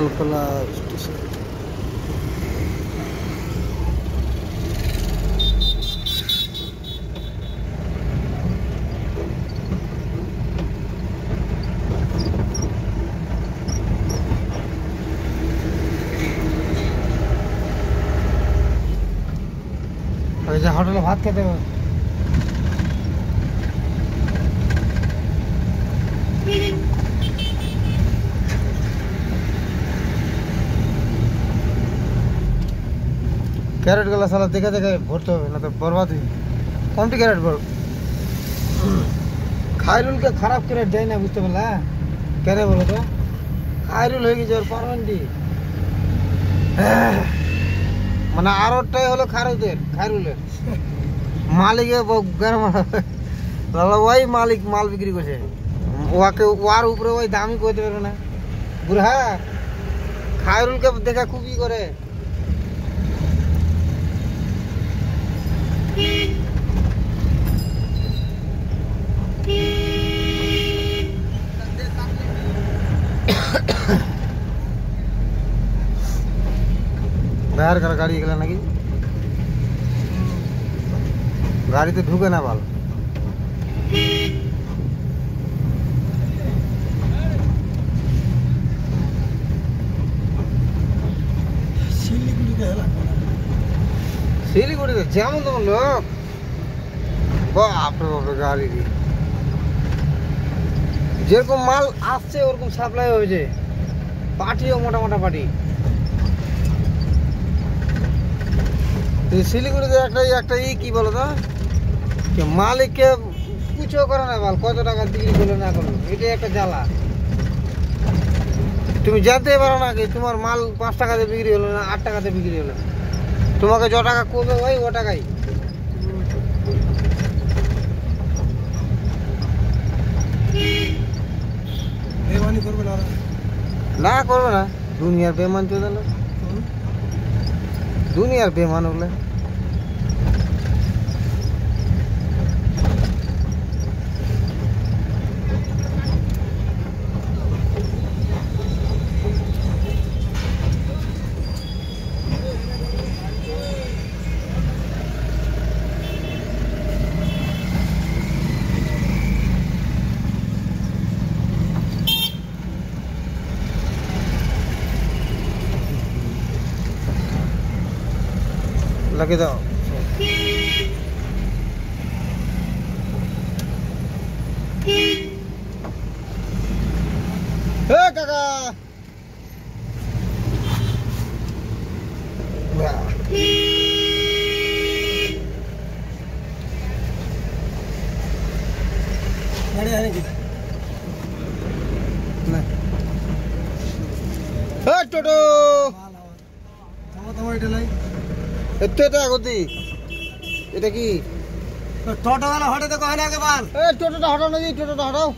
मालखोला station. Hotel भात खेते हो कैरेट गला साला देखे देखे भरते हो ना तो बर्बाद हुई कौन टी कैरेट भर खायरुल के खराब कैरेट देय ना बुझते पारला केने बोलो तो खायरुल হয়ে গেছে ওর পারমান্ডি মানে আরটাই হলো খারুদের খায়রুলের মালিকে গরম লালা ওই মালিক মাল বিক্রি করছে ওকে ওয়ার উপরে ওই দামই কইতে পারবে না বুড়া খায়রুলকে দেখা খুবই করে बाहर कर गाड़ी गला नाकि गाड़ी तो ढुके ना बाल শিলিগুড়ি যেমন তেমন লোক বাপরে বাপরে গাড়ি যেরকম মাল আসছে ওরকম সাপ্লাই হয়েছে পার্টিও মোটা মোটা পার্টি শিলিগুড়িতে একটা কি বলো তো মালিককে পুছো করে না বাল কত টাকা বিক্রি করলো না করলো এটাই একটা জ্বালা তুমি জানতে পারো না কি তোমার মাল 5 টাকাতে বিক্রি হলো না 8 টাকাতে বিক্রি হলো তোমাকে য টাকা কমবে ওই ও টাকাই বেমানি করবে না করবে না দুনিয়ার বেমান চলে না दुनियार बेमान हो गए लगे जाओ काका गाड़ी आने की टोटो এতটা গতি এটা কি টোটো वाला হটে তো কয় না কে বাল এ টোটোটা হটাও না জি টোটোটা হটাও